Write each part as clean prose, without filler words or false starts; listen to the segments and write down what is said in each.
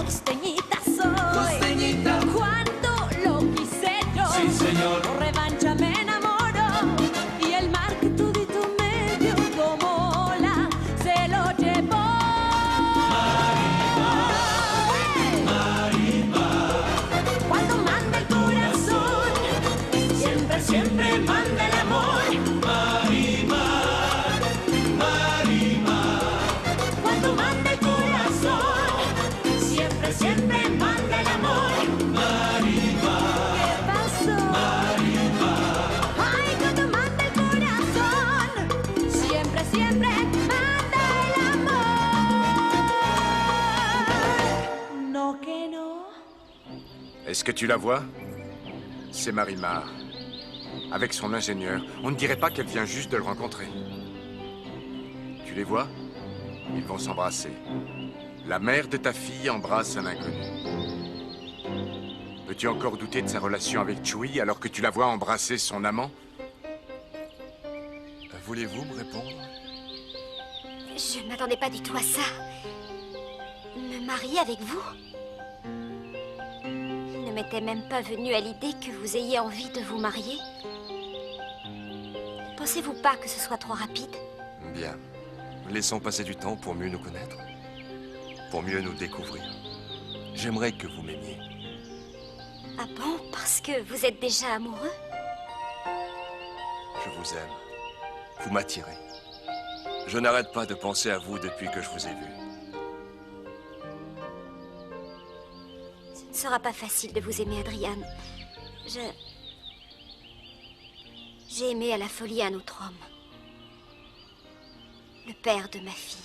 costeñita soy. Costeñita. Cuando lo quise yo. Sí, señor. Por revancha me enamoro. Y el mar que todito me dio como ola se lo llevó. Cuando manda el corazón, siempre, siempre manda el amor. Marimar, Marimar. Cuando manda el corazón, siempre, siempre manda el amor. Marimar, ¿Qué pasó? Marimar. Ay, cuando manda el corazón, siempre, siempre manda el amor. No que no. Est-ce que tu la vois? C'est Marimar. Avec son ingénieur, on ne dirait pas qu'elle vient juste de le rencontrer. Tu les vois? Ils vont s'embrasser. La mère de ta fille embrasse un inconnu. Peux-tu encore douter de sa relation avec Chewie alors que tu la vois embrasser son amant? Voulez-vous me répondre? Je ne m'attendais pas du tout à ça. Me marier avec vous? Il ne m'était même pas venu à l'idée que vous ayez envie de vous marier. Pensez-vous pas que ce soit trop rapide? Bien. Laissons passer du temps pour mieux nous connaître. Pour mieux nous découvrir. J'aimerais que vous m'aimiez. Ah bon? Parce que vous êtes déjà amoureux? Je vous aime. Vous m'attirez. Je n'arrête pas de penser à vous depuis que je vous ai vu. Ce ne sera pas facile de vous aimer, Adrian. J'ai aimé à la folie un autre homme. Le père de ma fille.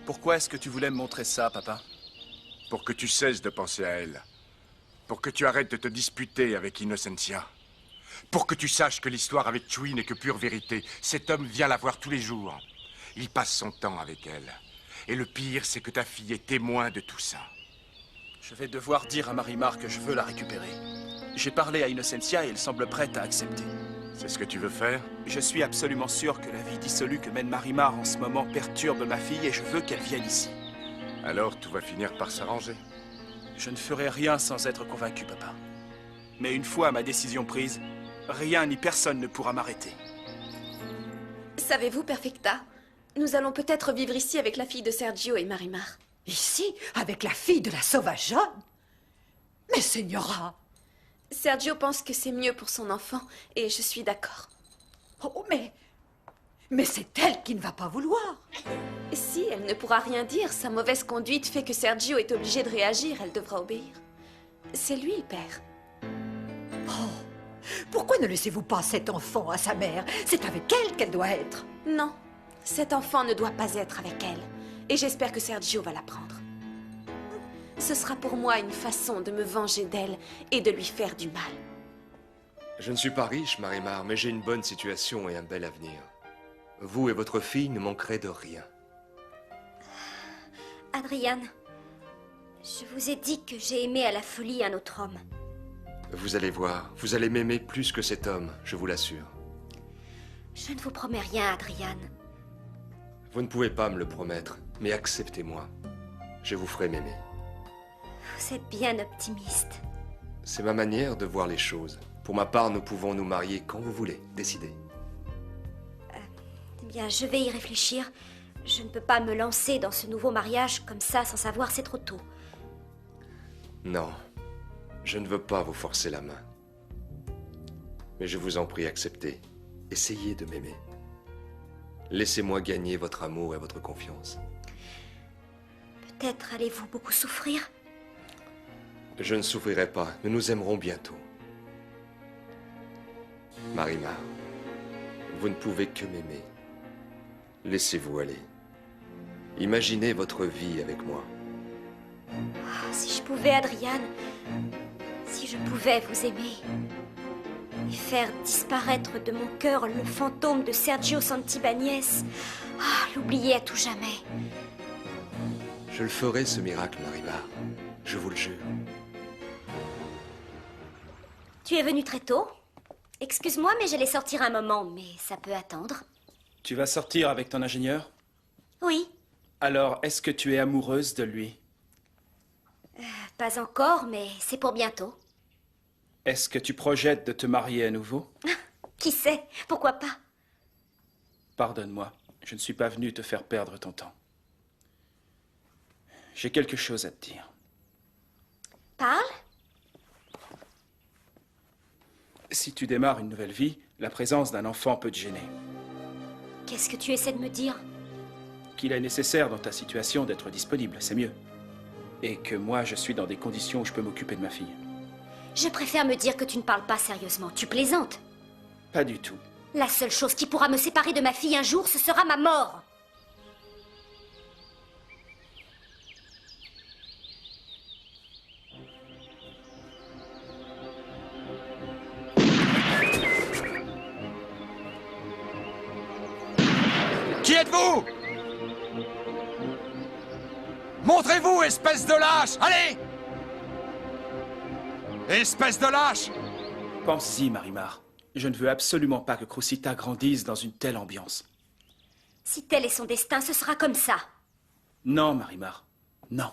Pourquoi est-ce que tu voulais me montrer ça, papa? Pour que tu cesses de penser à elle. Pour que tu arrêtes de te disputer avec Innocencia. Pour que tu saches que l'histoire avec Chewie n'est que pure vérité. Cet homme vient la voir tous les jours. Il passe son temps avec elle. Et le pire, c'est que ta fille est témoin de tout ça. Je vais devoir dire à Marimar que je veux la récupérer. J'ai parlé à Innocencia et elle semble prête à accepter. C'est ce que tu veux faire? Je suis absolument sûr que la vie dissolue que mène Marimar en ce moment perturbe ma fille et je veux qu'elle vienne ici. Alors tout va finir par s'arranger. Je ne ferai rien sans être convaincu, papa. Mais une fois ma décision prise, rien ni personne ne pourra m'arrêter. Savez-vous, Perfecta, nous allons peut-être vivre ici avec la fille de Sergio et Marimar. Ici, avec la fille de la sauvageonne? Mais Señora! Sergio pense que c'est mieux pour son enfant, et je suis d'accord. Oh, mais c'est elle qui ne va pas vouloir. Si elle ne pourra rien dire, sa mauvaise conduite fait que Sergio est obligé de réagir, elle devra obéir. C'est lui le père. Oh, pourquoi ne laissez-vous pas cet enfant à sa mère? C'est avec elle qu'elle doit être. Non, cet enfant ne doit pas être avec elle, et j'espère que Sergio va la prendre. Ce sera pour moi une façon de me venger d'elle et de lui faire du mal. Je ne suis pas riche, Marimar, mais j'ai une bonne situation et un bel avenir. Vous et votre fille ne manquerez de rien. Adrian, je vous ai dit que j'ai aimé à la folie un autre homme. Vous allez voir, vous allez m'aimer plus que cet homme, je vous l'assure. Je ne vous promets rien, Adrian. Vous ne pouvez pas me le promettre, mais acceptez-moi. Je vous ferai m'aimer. Vous êtes bien optimiste. C'est ma manière de voir les choses. Pour ma part, nous pouvons nous marier quand vous voulez. Décidez. Eh bien, je vais y réfléchir. Je ne peux pas me lancer dans ce nouveau mariage comme ça sans savoir, c'est trop tôt. Non, je ne veux pas vous forcer la main. Mais je vous en prie, acceptez. Essayez de m'aimer. Laissez-moi gagner votre amour et votre confiance. Peut-être allez-vous beaucoup souffrir? Je ne souffrirai pas. Nous nous aimerons bientôt. Marimar, vous ne pouvez que m'aimer. Laissez-vous aller. Imaginez votre vie avec moi. Ah, si je pouvais, Adrian, si je pouvais vous aimer et faire disparaître de mon cœur le fantôme de Sergio Santibáñez, l'oublier à tout jamais. Je le ferai, ce miracle, Marimar. Je vous le jure. Tu es venu très tôt. Excuse-moi, mais j'allais sortir un moment, mais ça peut attendre. Tu vas sortir avec ton ingénieur? Oui. Alors, est-ce que tu es amoureuse de lui? Pas encore, mais c'est pour bientôt. Est-ce que tu projettes de te marier à nouveau? Qui sait? Pourquoi pas? Pardonne-moi, je ne suis pas venu te faire perdre ton temps. J'ai quelque chose à te dire. Parle? Si tu démarres une nouvelle vie, la présence d'un enfant peut te gêner. Qu'est-ce que tu essaies de me dire? Qu'il est nécessaire dans ta situation d'être disponible, c'est mieux. Et que moi, je suis dans des conditions où je peux m'occuper de ma fille. Je préfère me dire que tu ne parles pas sérieusement. Tu plaisantes. Pas du tout. La seule chose qui pourra me séparer de ma fille un jour, ce sera ma mort. Qui êtes-vous? Montrez-vous, espèce de lâche! Allez! Espèce de lâche! Pense-y, Marimar. Je ne veux absolument pas que Crusita grandisse dans une telle ambiance. Si tel est son destin, ce sera comme ça. Non, Marimar. Non.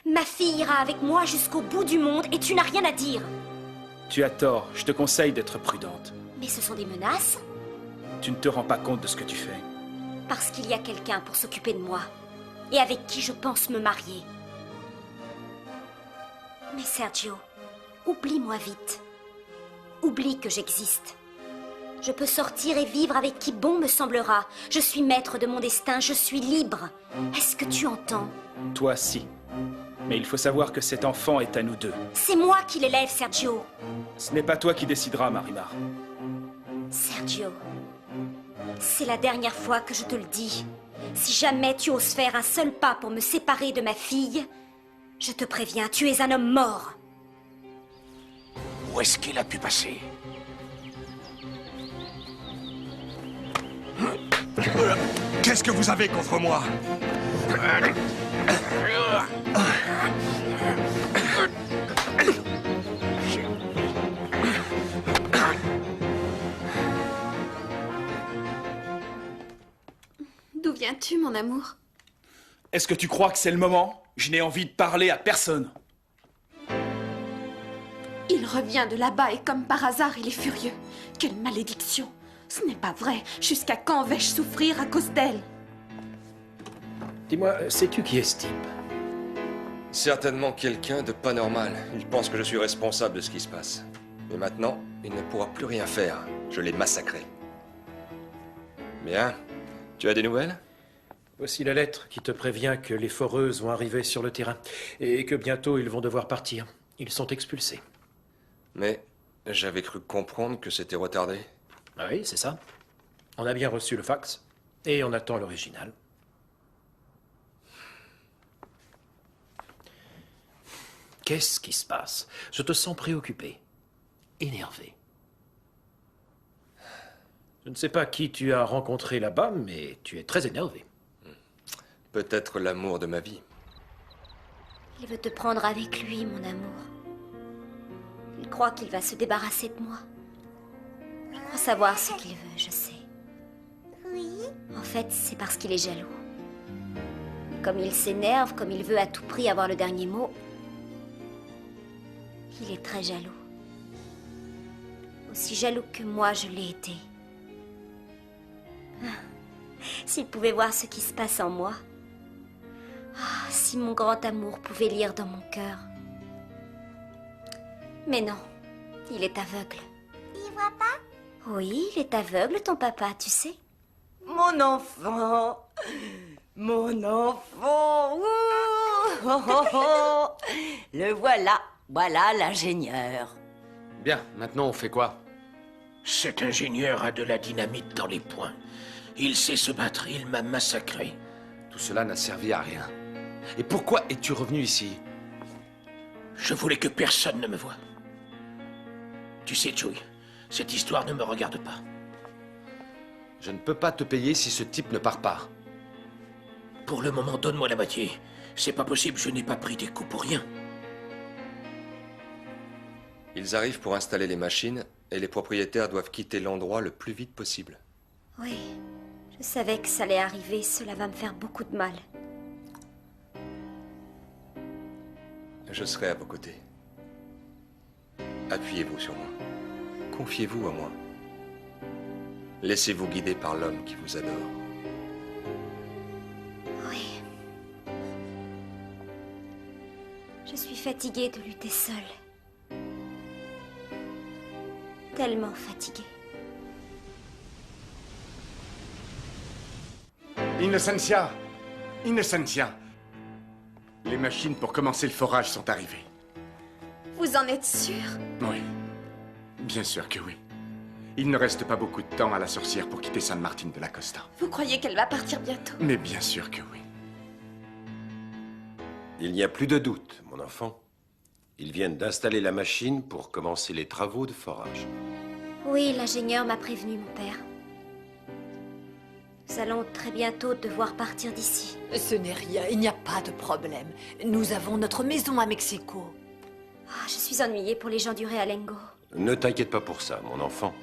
Ma fille ira avec moi jusqu'au bout du monde et tu n'as rien à dire. Tu as tort. Je te conseille d'être prudente. Mais ce sont des menaces? Tu ne te rends pas compte de ce que tu fais. Parce qu'il y a quelqu'un pour s'occuper de moi. Et avec qui je pense me marier. Mais Sergio, oublie-moi vite. Oublie que j'existe. Je peux sortir et vivre avec qui bon me semblera. Je suis maître de mon destin, je suis libre. Est-ce que tu entends? Toi, si. Mais il faut savoir que cet enfant est à nous deux. C'est moi qui l'élève, Sergio. Ce n'est pas toi qui décideras, Marimar. Sergio, c'est la dernière fois que je te le dis. Si jamais tu oses faire un seul pas pour me séparer de ma fille, je te préviens, tu es un homme mort. Où est-ce qu'il a pu passer? Qu'est-ce que vous avez contre moi? D'où viens-tu, mon amour? Est-ce que tu crois que c'est le moment? Je n'ai envie de parler à personne. Il revient de là-bas et comme par hasard, il est furieux. Quelle malédiction! Ce n'est pas vrai. Jusqu'à quand vais-je souffrir à cause d'elle? Dis-moi, sais-tu qui est ce type? Certainement quelqu'un de pas normal. Il pense que je suis responsable de ce qui se passe. Mais maintenant, il ne pourra plus rien faire. Je l'ai massacré. Bien. Tu as des nouvelles? Voici la lettre qui te prévient que les foreuses vont arriver sur le terrain et que bientôt ils vont devoir partir. Ils sont expulsés. Mais j'avais cru comprendre que c'était retardé. Ah oui, c'est ça. On a bien reçu le fax et on attend l'original. Qu'est-ce qui se passe? Je te sens préoccupé, énervé. Je ne sais pas qui tu as rencontré là-bas, mais tu es très énervé. Peut-être l'amour de ma vie. Il veut te prendre avec lui, mon amour. Il croit qu'il va se débarrasser de moi. Je crois savoir ce qu'il veut, je sais. Oui. En fait, c'est parce qu'il est jaloux. Comme il s'énerve, comme il veut à tout prix avoir le dernier mot, il est très jaloux. Aussi jaloux que moi, je l'ai été. S'il pouvait voir ce qui se passe en moi. Ah, si mon grand amour pouvait lire dans mon cœur. Mais non, il est aveugle. Il voit pas? Oui, il est aveugle, ton papa, tu sais. Mon enfant! Mon enfant! Ouh, oh, oh, oh. Le voilà! Voilà l'ingénieur. Bien, maintenant on fait quoi? Cet ingénieur a de la dynamite dans les poings. Il sait se battre, il m'a massacré. Tout cela n'a servi à rien. Et pourquoi es-tu revenu ici? Je voulais que personne ne me voie. Tu sais, Chewie, cette histoire ne me regarde pas. Je ne peux pas te payer si ce type ne part pas. Pour le moment, donne-moi la moitié. C'est pas possible, je n'ai pas pris des coups pour rien. Ils arrivent pour installer les machines et les propriétaires doivent quitter l'endroit le plus vite possible. Oui, je savais que ça allait arriver. Cela va me faire beaucoup de mal. Je serai à vos côtés. Appuyez-vous sur moi. Confiez-vous à moi. Laissez-vous guider par l'homme qui vous adore. Oui. Je suis fatiguée de lutter seule. Tellement fatiguée. Innocencia! Innocencia! Les machines pour commencer le forage sont arrivées. Vous en êtes sûr? Oui. Bien sûr que oui. Il ne reste pas beaucoup de temps à la sorcière pour quitter San Martin de la Costa. Vous croyez qu'elle va partir bientôt? Mais bien sûr que oui. Il n'y a plus de doute, mon enfant. Ils viennent d'installer la machine pour commencer les travaux de forage. Oui, l'ingénieur m'a prévenu, mon père. Nous allons très bientôt devoir partir d'ici. Ce n'est rien, il n'y a pas de problème. Nous avons notre maison à Mexico. Je suis ennuyée pour les gens du Realengo. Ne t'inquiète pas pour ça, mon enfant.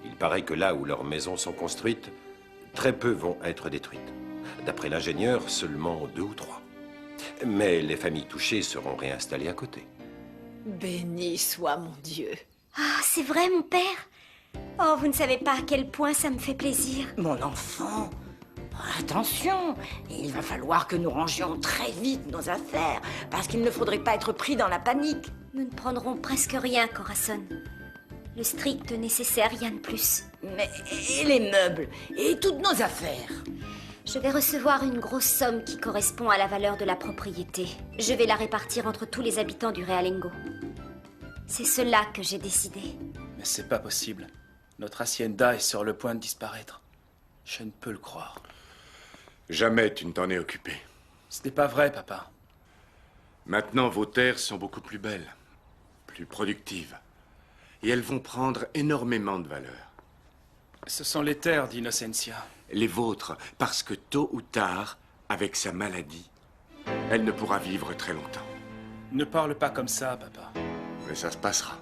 Il paraît que là où leurs maisons sont construites, très peu vont être détruites. D'après l'ingénieur, seulement 2 ou 3. Mais les familles touchées seront réinstallées à côté. Béni soit mon Dieu. Ah, c'est vrai, mon père? Oh, vous ne savez pas à quel point ça me fait plaisir. Mon enfant, attention, il va falloir que nous rangions très vite nos affaires, parce qu'il ne faudrait pas être pris dans la panique. Nous ne prendrons presque rien, Corazon. Le strict nécessaire, rien de plus. Mais et les meubles? Et toutes nos affaires? Je vais recevoir une grosse somme qui correspond à la valeur de la propriété. Je vais la répartir entre tous les habitants du Realengo. C'est cela que j'ai décidé. Mais c'est pas possible. Notre hacienda est sur le point de disparaître. Je ne peux le croire. Jamais tu ne t'en es occupé. Ce n'est pas vrai, papa. Maintenant, vos terres sont beaucoup plus belles, plus productives. Et elles vont prendre énormément de valeur. Ce sont les terres d'Innocencia. Les vôtres, parce que tôt ou tard, avec sa maladie, elle ne pourra vivre très longtemps. Ne parle pas comme ça, papa. Mais ça se passera.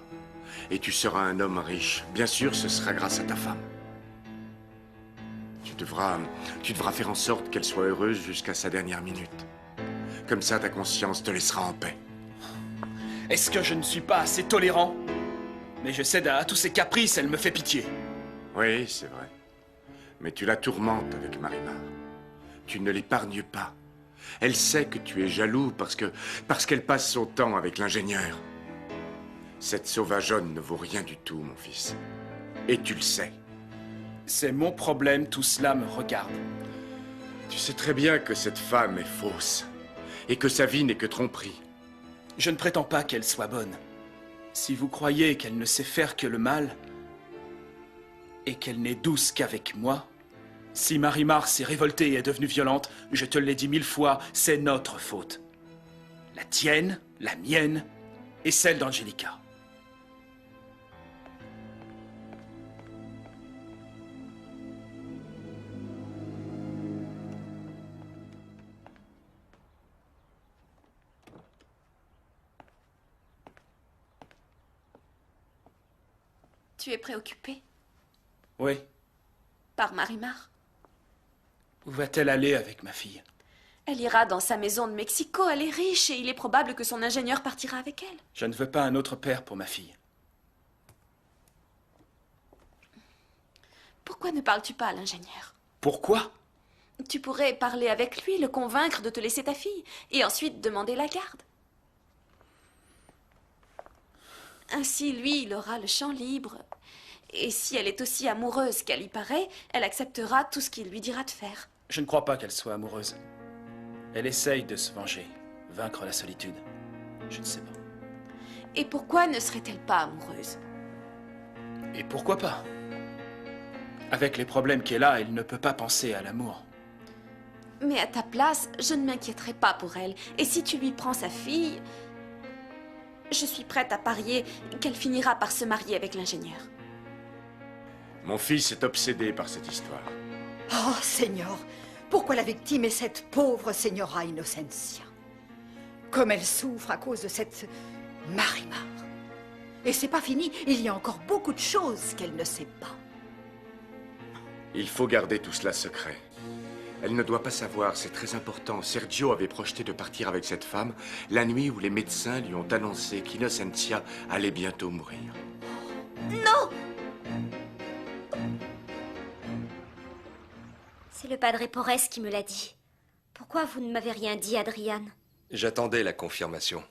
Et tu seras un homme riche. Bien sûr, ce sera grâce à ta femme. Tu devras faire en sorte qu'elle soit heureuse jusqu'à sa dernière minute. Comme ça, ta conscience te laissera en paix. Est-ce que je ne suis pas assez tolérant? Mais je cède à tous ses caprices, elle me fait pitié. Oui, c'est vrai. Mais tu la tourmentes avec Marimar. Tu ne l'épargnes pas. Elle sait que tu es jaloux parce qu'elle passe son temps avec l'ingénieur. Cette sauvageonne ne vaut rien du tout, mon fils. Et tu le sais. C'est mon problème, tout cela me regarde. Tu sais très bien que cette femme est fausse. Et que sa vie n'est que tromperie. Je ne prétends pas qu'elle soit bonne. Si vous croyez qu'elle ne sait faire que le mal, et qu'elle n'est douce qu'avec moi, si Marimar s'est révoltée et est devenue violente, je te l'ai dit 1000 fois, c'est notre faute. La tienne, la mienne, et celle d'Angelica. Tu es préoccupé? Oui. Par Marimar? Où va-t-elle aller avec ma fille? Elle ira dans sa maison de Mexico, elle est riche et il est probable que son ingénieur partira avec elle. Je ne veux pas un autre père pour ma fille. Pourquoi ne parles-tu pas à l'ingénieur? Pourquoi? Tu pourrais parler avec lui, le convaincre de te laisser ta fille, et ensuite demander la garde. Ainsi, lui, il aura le champ libre. Et si elle est aussi amoureuse qu'elle y paraît, elle acceptera tout ce qu'il lui dira de faire. Je ne crois pas qu'elle soit amoureuse. Elle essaye de se venger, vaincre la solitude. Je ne sais pas. Et pourquoi ne serait-elle pas amoureuse? Et pourquoi pas? Avec les problèmes qu'elle a, elle ne peut pas penser à l'amour. Mais à ta place, je ne m'inquiéterai pas pour elle. Et si tu lui prends sa fille, je suis prête à parier qu'elle finira par se marier avec l'ingénieur. Mon fils est obsédé par cette histoire. Oh, Seigneur, pourquoi la victime est cette pauvre Señora Innocencia? Comme elle souffre à cause de cette Marimar. Et c'est pas fini, il y a encore beaucoup de choses qu'elle ne sait pas. Il faut garder tout cela secret. Elle ne doit pas savoir, c'est très important. Sergio avait projeté de partir avec cette femme la nuit où les médecins lui ont annoncé qu'Innocentia allait bientôt mourir. Non! C'est le padre Porres qui me l'a dit. Pourquoi vous ne m'avez rien dit, Adrian? J'attendais la confirmation.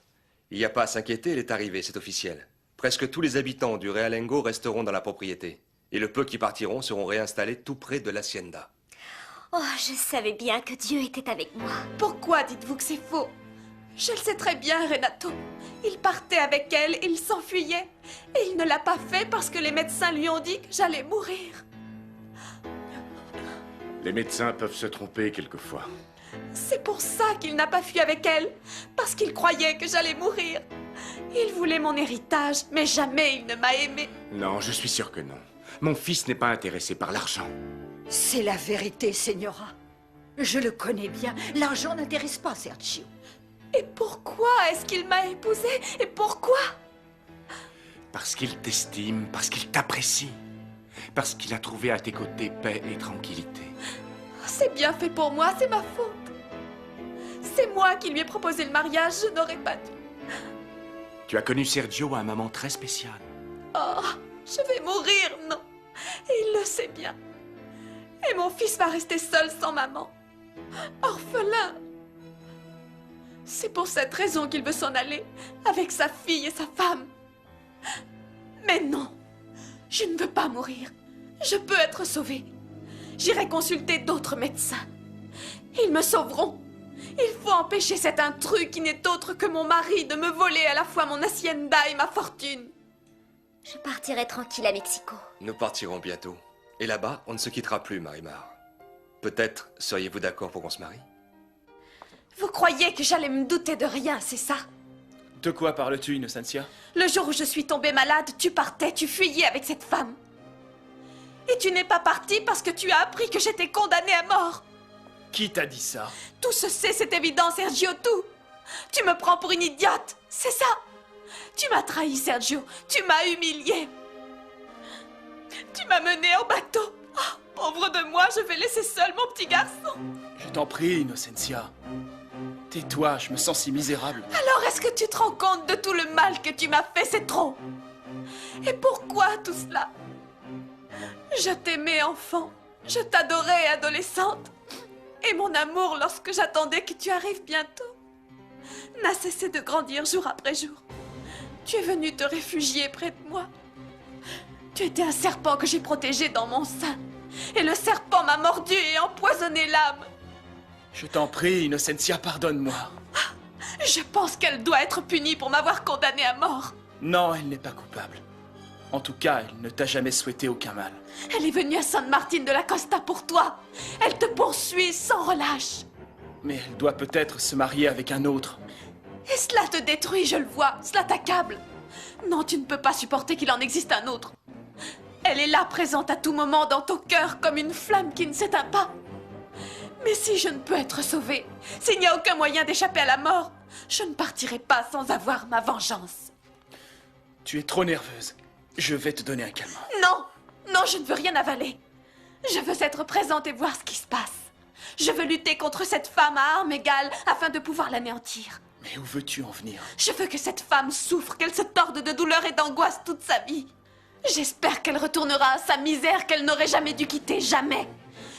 Il n'y a pas à s'inquiéter, elle est arrivée, c'est officiel. Presque tous les habitants du Realengo resteront dans la propriété. Et le peu qui partiront seront réinstallés tout près de l'hacienda. Oh, je savais bien que Dieu était avec moi. Pourquoi dites-vous que c'est faux? Je le sais très bien, Renato. Il partait avec elle, il s'enfuyait. Et il ne l'a pas fait parce que les médecins lui ont dit que j'allais mourir. Les médecins peuvent se tromper quelquefois. C'est pour ça qu'il n'a pas fui avec elle. Parce qu'il croyait que j'allais mourir. Il voulait mon héritage, mais jamais il ne m'a aimé. Non, je suis sûr que non. Mon fils n'est pas intéressé par l'argent. C'est la vérité, Signora. Je le connais bien. L'argent n'intéresse pas Sergio. Et pourquoi est-ce qu'il m'a épousée? Et pourquoi? Parce qu'il t'estime, parce qu'il t'apprécie. Parce qu'il a trouvé à tes côtés paix et tranquillité. C'est bien fait pour moi, c'est ma faute. C'est moi qui lui ai proposé le mariage, je n'aurais pas dû. Tu as connu Sergio à un moment très spécial. Oh, je vais mourir, non. Et il le sait bien. Et mon fils va rester seul sans maman. Orphelin. C'est pour cette raison qu'il veut s'en aller, avec sa fille et sa femme. Mais non, je ne veux pas mourir. Je peux être sauvée. J'irai consulter d'autres médecins. Ils me sauveront. Il faut empêcher cet intrus qui n'est autre que mon mari de me voler à la fois mon hacienda et ma fortune. Je partirai tranquille à Mexico. Nous partirons bientôt. Et là-bas, on ne se quittera plus, Marimar. Peut-être seriez-vous d'accord pour qu'on se marie? Vous croyez que j'allais me douter de rien, c'est ça? De quoi parles-tu, Innocentia? Le jour où je suis tombée malade, tu partais, tu fuyais avec cette femme. Et tu n'es pas parti parce que tu as appris que j'étais condamnée à mort. Qui t'a dit ça? Tout se sait, c'est évident, Sergio, tout. Tu me prends pour une idiote, c'est ça. Tu m'as trahi, Sergio. Tu m'as humiliée. Tu m'as menée en bateau. Oh, pauvre de moi, je vais laisser seul mon petit garçon. Je t'en prie, Innocentia. Tais-toi, je me sens si misérable. Alors, est-ce que tu te rends compte de tout le mal que tu m'as fait? C'est trop. Et pourquoi tout cela? Je t'aimais enfant. Je t'adorais adolescente. Et mon amour, lorsque j'attendais que tu arrives bientôt, n'a cessé de grandir jour après jour. Tu es venu te réfugier près de moi. Tu étais un serpent que j'ai protégé dans mon sein. Et le serpent m'a mordu et empoisonné l'âme. Je t'en prie, Innocentia, pardonne-moi. Je pense qu'elle doit être punie pour m'avoir condamnée à mort. Non, elle n'est pas coupable. En tout cas, elle ne t'a jamais souhaité aucun mal. Elle est venue à San Martin de la Costa pour toi. Elle te poursuit sans relâche. Mais elle doit peut-être se marier avec un autre. Et cela te détruit, je le vois. Cela t'accable. Non, tu ne peux pas supporter qu'il en existe un autre. Elle est là, présente à tout moment dans ton cœur, comme une flamme qui ne s'éteint pas. Mais si je ne peux être sauvée, s'il n'y a aucun moyen d'échapper à la mort, je ne partirai pas sans avoir ma vengeance. Tu es trop nerveuse. Je vais te donner un calmant. Non, non, je ne veux rien avaler. Je veux être présente et voir ce qui se passe. Je veux lutter contre cette femme à armes égales afin de pouvoir l'anéantir. Mais où veux-tu en venir? Je veux que cette femme souffre, qu'elle se torde de douleur et d'angoisse toute sa vie. J'espère qu'elle retournera à sa misère qu'elle n'aurait jamais dû quitter, jamais.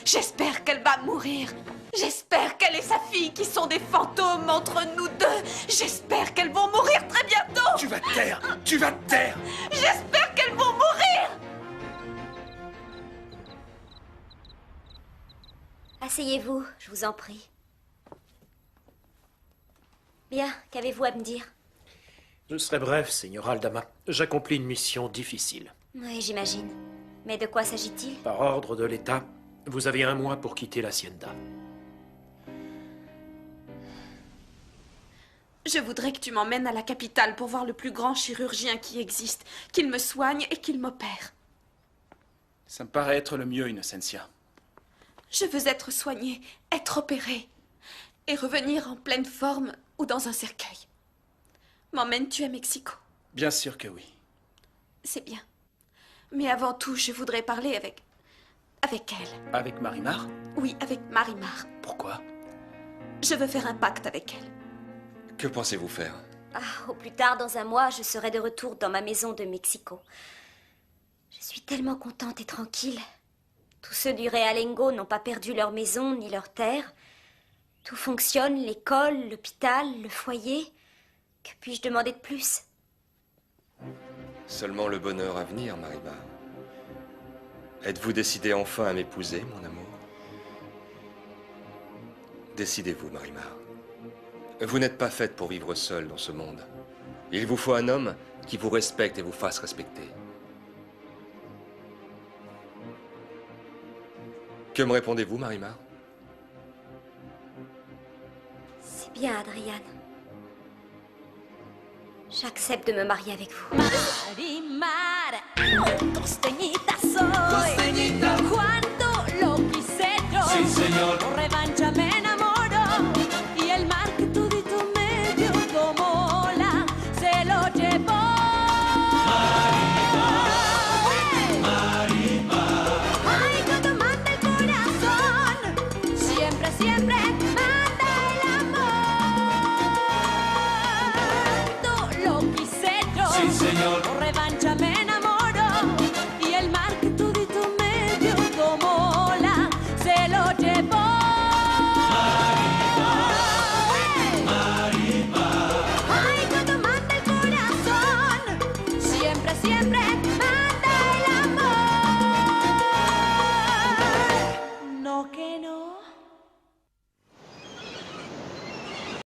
J'espère qu'elle va mourir. J'espère qu'elle et sa fille qui sont des fantômes entre nous deux. J'espère qu'elles vont mourir très bientôt. Tu vas te taire! Tu vas te taire! J'espère qu'elles vont mourir. Asseyez-vous, je vous en prie. Bien, qu'avez-vous à me dire? Je serai bref, Señora Aldama. J'accomplis une mission difficile. Oui, j'imagine. Mais de quoi s'agit-il? Par ordre de l'État, vous avez un mois pour quitter l'hacienda. Je voudrais que tu m'emmènes à la capitale pour voir le plus grand chirurgien qui existe, qu'il me soigne et qu'il m'opère. Ça me paraît être le mieux, Innocentia. Je veux être soignée, être opérée, et revenir en pleine forme ou dans un cercueil. M'emmènes-tu à Mexico? Bien sûr que oui. C'est bien. Mais avant tout, je voudrais parler avec elle. Avec Marimar? Oui, avec Marimar. Pourquoi? Je veux faire un pacte avec elle. Que pensez-vous faire? Au plus tard, dans un mois, je serai de retour dans ma maison de Mexico. Je suis tellement contente et tranquille. Tous ceux du Realengo n'ont pas perdu leur maison ni leur terre. Tout fonctionne, l'école, l'hôpital, le foyer. Que puis-je demander de plus? Seulement le bonheur à venir, Marimar. Êtes-vous décidé enfin à m'épouser, mon amour? Décidez-vous, Marimar. Vous n'êtes pas faite pour vivre seule dans ce monde. Il vous faut un homme qui vous respecte et vous fasse respecter. Que me répondez-vous, Marimar? C'est bien, Adrian. J'accepte de me marier avec vous. Marimar, costeñita soy. Costeñita. Cuando lo quise yo. Sí, señor. Por revancha me enamoró. Y el mar que todito me dio como ola se lo llevó. Marimar. Ay, cuando manda el corazón, siempre, siempre manda el amor. Cuando lo quise yo. Sí, señor. Por revancha me